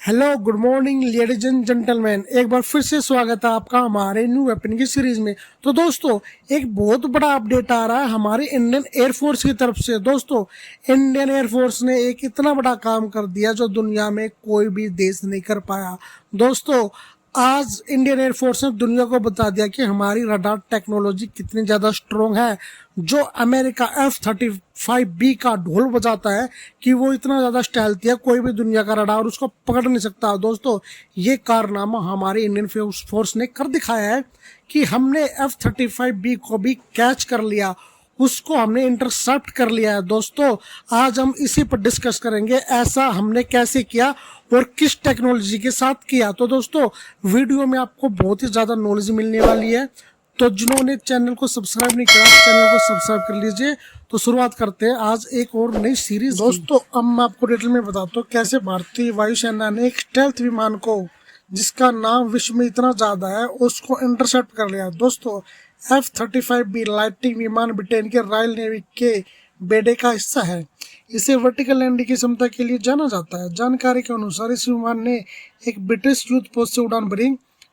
Hello good morning ladies and gentleman, एक बार फिर से स्वागत है आपका हमारे न्यू वेपन की सीरीज में। तो दोस्तों, एक बहुत बड़ा अपडेट आ रहा है हमारी इंडियन एयरफोर्स की तरफ से। दोस्तों, इंडियन एयरफोर्स ने एक इतना बड़ा काम कर दिया जो दुनिया में कोई भी देश नहीं कर पाया। दोस्तों, आज इंडियन एयरफोर्स ने दुनिया को बता दिया कि हमारी रडार टेक्नोलॉजी कितनी ज़्यादा स्ट्रोंग है। जो अमेरिका F-35B का ढोल बजाता है कि वो इतना ज़्यादा स्टाइलती है, कोई भी दुनिया का रडार उसको पकड़ नहीं सकता। दोस्तों, ये कारनामा हमारी इंडियन फोर्स ने कर दिखाया है कि हमने F-35B को भी कैच कर लिया, उसको हमने इंटरसेप्ट कर लिया है। दोस्तों, आज हम इसी पर डिस्कस करेंगे, ऐसा हमने कैसे किया और किस टेक्नोलॉजी के साथ किया। तो दोस्तों, वीडियो में आपको बहुत ही ज़्यादा नॉलेज मिलने वाली है। तो जिन्होंने चैनल को सब्सक्राइब नहीं किया, चैनल को सब्सक्राइब कर लीजिए। तो शुरुआत करते हैं आज एक और नई सीरीज। दोस्तों, अब मैं आपको डिटेल में बताता हूँ कैसे भारतीय वायुसेना ने एक स्टेल्थ विमान को, जिसका नाम विश्व में इतना ज्यादा है, उसको इंटरसेप्ट कर लिया। दोस्तों, F-35B लाइटिंग विमान ब्रिटेन के रॉयल नेवी के बेड़े का हिस्सा है। इसे वर्टिकल लैंडिंग की क्षमता के लिए जाना जाता है। जानकारी के अनुसार इस विमान ने एक ब्रिटिश युद्ध पोस्ट से उड़ान भरी।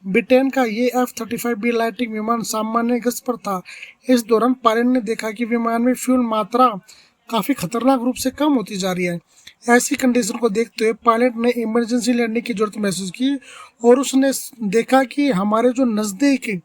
ब्रिटेन का ये F-35B लाइटिंग विमान सामान्य गश्त पर था। इस दौरान पायलट ने देखा कि विमान में फ्यूल मात्रा काफी खतरनाक रूप से कम होती जा रही है। ऐसी कंडीशन को देखते हुए पायलट ने इमरजेंसी लैंडिंग की जरूरत महसूस की और उसने देखा कि हमारे जो नजदीक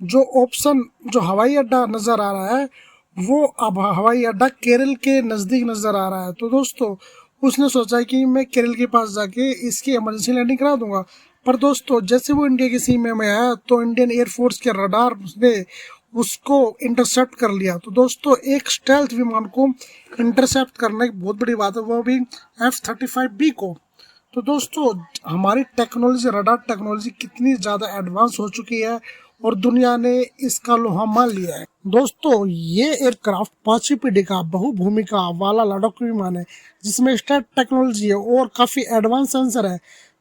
जो ऑप्शन जो हवाई अड्डा नजर आ रहा है, वो अब हवाई अड्डा केरल के नजदीक नजर आ रहा है। तो दोस्तों, उसने सोचा कि मैं केरल के पास जाके इसकी इमरजेंसी लैंडिंग करा दूंगा। पर दोस्तों, जैसे वो इंडिया की सीमा में आया तो इंडियन एयरफोर्स के रडार ने उसको इंटरसेप्ट कर लिया। तो दोस्तों, एक स्टेल्थ विमान को इंटरसेप्ट करना एक बहुत बड़ी बात है, वो भी F-35B को। तो दोस्तों, हमारी टेक्नोलॉजी, रडार टेक्नोलॉजी कितनी ज़्यादा एडवांस हो चुकी है और दुनिया ने इसका लोहा मान लिया है। दोस्तों, ये एयरक्राफ्ट 5वीं पीढ़ी का बहुभूमिका वाला लड़ाकू विमान है, जिसमें स्टेल्थ टेक्नोलॉजी है और काफ़ी एडवांस सेंसर है।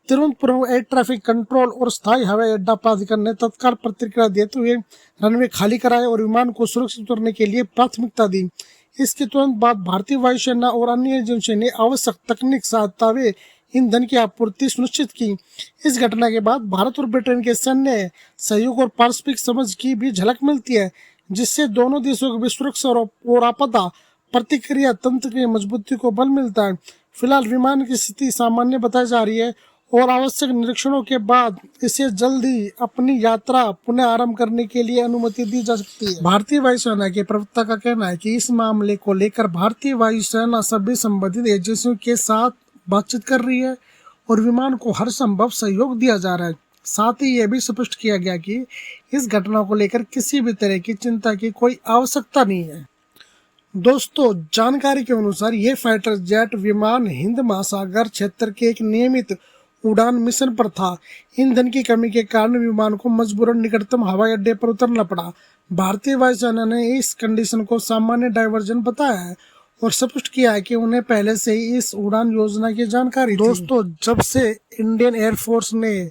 तिरुवनंतपुरम एयर ट्रैफिक कंट्रोल और स्थायी हवाई अड्डा प्राधिकरण ने तत्काल प्रतिक्रिया देते हुए रनवे खाली कराए और विमान को सुरक्षित उतरने के लिए प्राथमिकता दी। इसके तुरंत बाद भारतीय वायुसेना और अन्य एजेंसियों ने आवश्यक तकनीक सहायता व ईंधन की आपूर्ति सुनिश्चित की। इस घटना के बाद भारत और ब्रिटेन के सैन्य सहयोग और पारस्परिक समझ की भी झलक मिलती है, जिससे दोनों देशों के बीच सुरक्षा और आपदा प्रतिक्रिया तंत्र की मजबूती को बल मिलता है। फिलहाल विमान की स्थिति सामान्य बताई जा रही है और आवश्यक निरीक्षणों के बाद इसे जल्दी अपनी यात्रा पुनः आरंभ करने के लिए अनुमति दी जा सकती है। भारतीय वायुसेना के प्रवक्ता का कहना है कि इस मामले को लेकर भारतीय वायुसेना सभी संबंधित एजेंसियों के साथ बातचीत कर रही है और विमान को हर संभव सहयोग दिया जा रहा है। साथ ही यह भी स्पष्ट किया गया कि इस घटना को लेकर किसी भी तरह की चिंता की कोई आवश्यकता नहीं है। दोस्तों, जानकारी के अनुसार ये फाइटर जेट विमान हिंद महासागर क्षेत्र के एक नियमित उड़ान मिशन पर था। ईंधन की कमी के कारण विमान को मजबूरन निकटतम हवाई अड्डे पर उतरना पड़ा। भारतीय वायुसेना ने इस कंडीशन को सामान्य डायवर्जन बताया है और स्पष्ट किया है कि उन्हें पहले से ही इस उड़ान योजना की जानकारी थी। दोस्तों, जब से इंडियन एयरफोर्स ने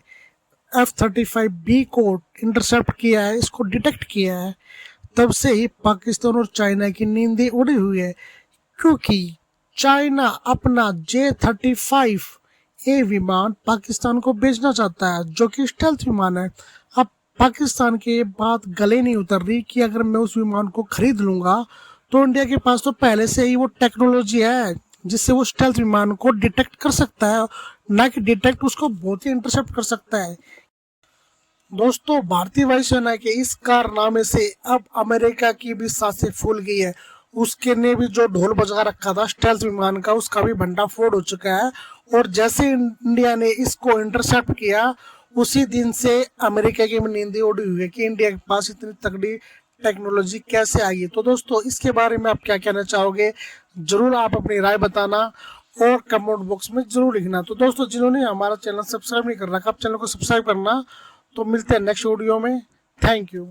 F-35B को इंटरसेप्ट किया है, इसको डिटेक्ट किया है, तब से ही पाकिस्तान और चाइना की नींदें उड़ी हुई है, क्योंकि चाइना अपना J-35A विमान पाकिस्तान को बेचना चाहता है, जो कि स्टेल्थ विमान है। अब पाकिस्तान के बात गले नहीं उतर रही कि अगर मैं उस विमान को खरीद लूंगा तो इंडिया के पास तो पहले से ही वो टेक्नोलॉजी है जिससे वो स्टेल्थ विमान को डिटेक्ट कर सकता है, ना कि डिटेक्ट उसको बहुत ही इंटरसेप्ट कर सकता है। दोस्तों, भारतीय वायुसेना के इस कारनामे से अब अमेरिका की भी सांसें फूल गई है। उसके ने भी जो ढोल बजा रखा था स्टेल्थ विमान का, उसका भी भंडाफोड़ हो चुका है। और जैसे इंडिया ने इसको इंटरसेप्ट किया, उसी दिन से अमेरिका की नींदें उड़ी हुई है कि इंडिया के पास इतनी तगड़ी टेक्नोलॉजी कैसे आई है। तो दोस्तों, इसके बारे में आप क्या कहना चाहोगे, जरूर आप अपनी राय बताना और कमेंट बॉक्स में जरूर लिखना। तो दोस्तों, जिन्होंने हमारा चैनल सब्सक्राइब नहीं कर रखा, आप चैनल को सब्सक्राइब करना। तो मिलते हैं नेक्स्ट वीडियो में। Thank you.